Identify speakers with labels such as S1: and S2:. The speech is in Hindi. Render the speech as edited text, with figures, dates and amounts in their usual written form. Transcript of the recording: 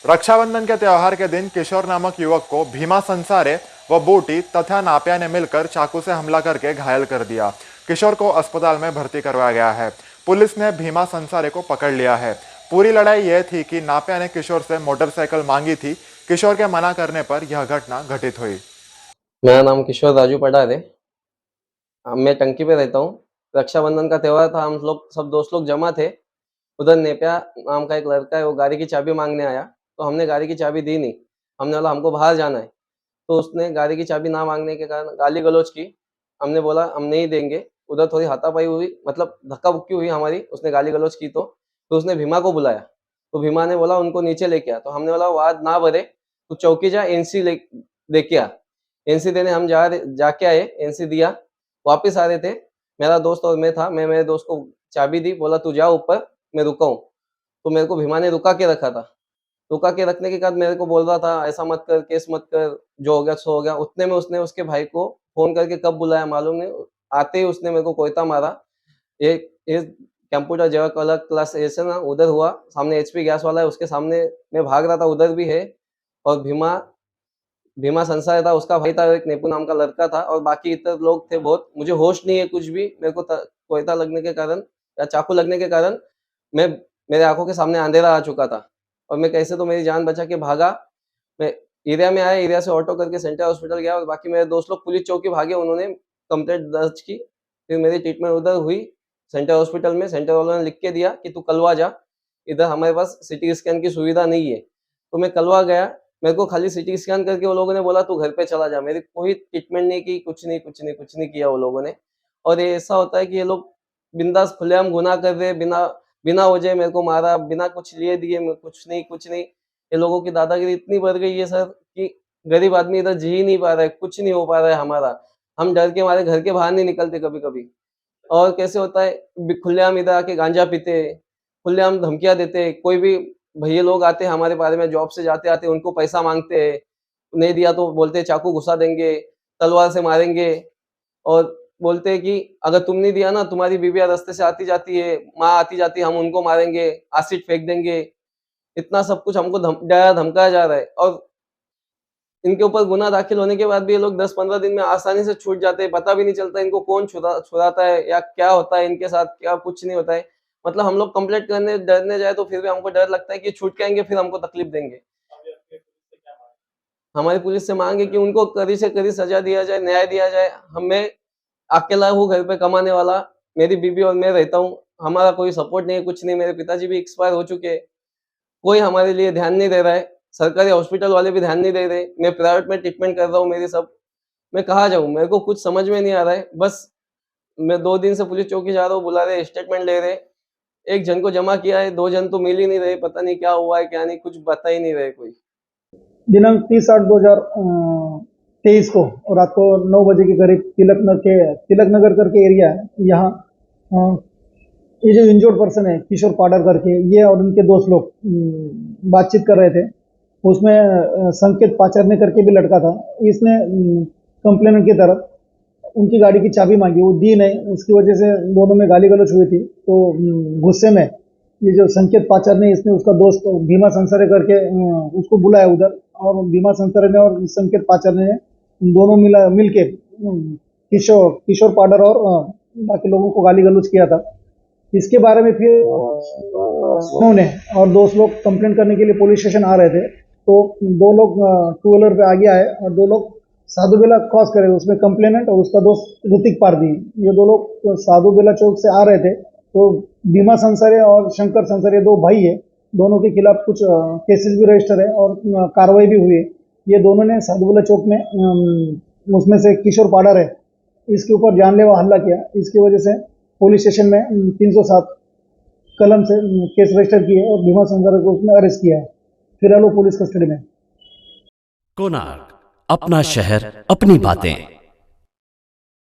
S1: रक्षाबंधन के त्योहार के दिन किशोर नामक युवक को भीमा संसारे व बूटी तथा नापिया ने मिलकर चाकू से हमला करके घायल कर दिया। किशोर को अस्पताल में भर्ती करवाया गया है। पुलिस ने भीमा संसारे को पकड़ लिया है। पूरी लड़ाई यह थी कि नापिया ने किशोर से मोटरसाइकिल मांगी थी। किशोर के मना करने पर यह घटना घटित हुई।
S2: मेरा नाम किशोर राजू पठार है। मैं टंकी पे रहता हूँ। रक्षाबंधन का त्योहार था, हम लोग सब दोस्त लोग जमा थे। उधर नेपिया नाम का एक लड़का है, वो गाड़ी की चाबी मांगने आया, तो हमने गाड़ी की चाबी दी नहीं। हमने बोला हमको बाहर जाना है, तो उसने गाड़ी की चाबी ना मांगने के कारण गाली गलौज की। हमने बोला हम नहीं देंगे। उधर थोड़ी हाथापाई हुई, मतलब धक्का मुक्की हुई हमारी। उसने गाली गलौज की तो उसने भीमा को बुलाया, तो भीमा ने बोला उनको नीचे लेके आ। तो हमने बोला वाद ना भरे, तू चौकी जा, एनसी दे के आ। एनसी देने हम जाके आए, एनसी दिया। वापिस आ रहे थे, मेरा दोस्त और मैं था। मैं मेरे दोस्त को चाबी दी, बोला तू जा ऊपर, मैं रुका हूँ। तो मेरे को भीमा ने रुका के रखा था। रुका के रखने के बाद मेरे को बोल रहा था ऐसा मत कर, केस मत कर, जो हो गया सो हो गया। उतने में उसने उसके भाई को फोन करके कब बुलाया मालूम नहीं। आते ही उसने मेरे को कोयता मारा। ये कंप्यूटर जगह अलग क्लास ऐसे ना उधर हुआ, सामने एचपी गैस वाला है, उसके सामने मैं भाग रहा था, उधर भी है। और भीमा भीमा संसार था, उसका भाई था, एक नेपू नाम का लड़का था, और बाकी इतर लोग थे बहुत। मुझे होश नहीं है कुछ भी। मेरे को कोयता लगने के कारण या चाकू लगने के कारण मैं मेरे आंखों के सामने अंधेरा आ चुका था, और मैं कैसे तो मेरी जान बचा के भागा। मैं एरिया में आया, एरिया से ऑटो करके सेंट्रल हॉस्पिटल गया, और बाकी मेरे दोस्त लोग पुलिस चौकी भागे। उन्होंने कंप्लेंट दर्ज की, फिर मेरी ट्रीटमेंट उधर हुई सेंट्रल हॉस्पिटल में। सेंट्रल वालों ने लिख के दिया कि तू कलवा जा, इधर हमारे पास सिटी स्कैन की सुविधा नहीं है। तो मैं कलवा गया। मेरे को खाली सिटी स्कैन करके वो लोगों ने बोला तू घर पे चला जा। मेरी कोई ट्रीटमेंट नहीं की, कुछ नहीं किया वो लोगों ने। और ये ऐसा होता है कि ये लोग बिंदास खुलेआम गुनाह कर रहे हैं, बिना बिना वजह मेरे को मारा, बिना कुछ लिए दिए, कुछ नहीं। ये लोगों की दादागिरी इतनी बढ़ गई है सर कि गरीब आदमी इधर जी ही नहीं पा रहा है, कुछ नहीं हो पा रहा है हमारा। हम डर के मारे घर के बाहर नहीं निकलते कभी-कभी। और कैसे होता है, खुलेआम इधर आके गांजा पीते, खुलेआम धमकियाँ देते। कोई भी भैया लोग आते हैं हमारे बारे में, जॉब से जाते आते उनको पैसा मांगते हैं, नहीं दिया तो बोलते हैं चाकू घुसा देंगे, तलवार से मारेंगे। और बोलते हैं कि अगर तुम नहीं दिया ना, तुम्हारी बीवियां रास्ते से आती जाती है, माँ आती जाती है, हम उनको मारेंगे, एसिड फेंक देंगे। इतना सब कुछ हमको डराया धमकाया जा रहा है। और इनके ऊपर गुना दाखिल होने के बाद भी ये लोग 10-15 दिन में आसानी से छूट जाते हैं। पता भी नहीं चलता इनको कौन छुड़ाता है या क्या होता है इनके साथ, क्या कुछ नहीं होता है। मतलब हम लोग कंप्लेंट करने डरने जाए तो फिर भी हमको डर लगता है कि छूट के आएँगे, फिर हमको तकलीफ देंगे। हमारी पुलिस से माँग है कि उनको कड़ी से कड़ी सज़ा दिया जाए, न्याय दिया जाए। मैं अकेला हूँ घर पे कमाने वाला, मेरी बीवी और मैं रहता हूँ। हमारा कोई सपोर्ट नहीं है, कुछ नहीं। मेरे पिताजी भी एक्सपायर हो चुके हैं। कोई हमारे लिए ध्यान नहीं दे रहा है। सरकारी हॉस्पिटल वाले भी ध्यान नहीं दे रहे। मैं प्राइवेट में ट्रीटमेंट कर रहा हूँ मेरी सब। मैं कहाँ जाऊँ? मेरे को कुछ समझ में नहीं आ रहा है। बस मैं 2 दिन से पुलिस चौकी जा रहा हूँ, बुला रहे, स्टेटमेंट ले रहे। 1 जन को जमा किया है, 2 जन तो मिल ही नहीं रहे। पता नहीं क्या हुआ है, क्या नहीं, कुछ बता ही नहीं रहे कोई।
S3: दिनांक 30/8/2023 को रात को 9 बजे के करीब तिलक नगर करके एरिया है यहाँ। ये जो इंजोर्ड पर्सन है किशोर पाडर करके, ये और उनके दोस्त लोग बातचीत कर रहे थे। उसमें संकेत पाचरने करके भी लड़का था। इसने कंप्लेनेंट की तरफ उनकी गाड़ी की चाबी मांगी, वो दी नहीं। उसकी वजह से दोनों में गाली गलौज हुई थी। तो गुस्से में ये जो संकेत पाचर ने, इसने उसका दोस्त भीमा संसारे करके उसको बुलाया उधर, और भीमा संसारे ने और संकेत पाचर ने दोनों मिलके किशोर पाडर और बाकी लोगों को गाली गलौज किया था। इसके बारे में फिर उन्होंने और दोस्त लोग कंप्लेंट करने के लिए पुलिस स्टेशन आ रहे थे। तो 2 लोग टू व्हीलर पे आगे आए और 2 लोग साधु बेला क्रॉस करे। उसमें कंप्लेनेंट और उसका दोस्त ऋतिक पारदी, ये 2 लोग साधु बेला चौक से आ रहे थे। तो भीमा संसारे और शंकर संसारे 2 भाई है, दोनों के खिलाफ कुछ केसेस भी रजिस्टर है और कार्रवाई भी हुई है। ये दोनों ने साधु बेला चौक में उसमें से किशोर पाडर है, इसके ऊपर जानलेवा हमला किया। इसकी वजह से पुलिस स्टेशन में 307 कलम से केस रजिस्टर किए और भीमा संसार को उसमें अरेस्ट किया है। फिलहाल वो पुलिस कस्टडी में।
S4: कोणार्क, अपना शहर अपनी बातें।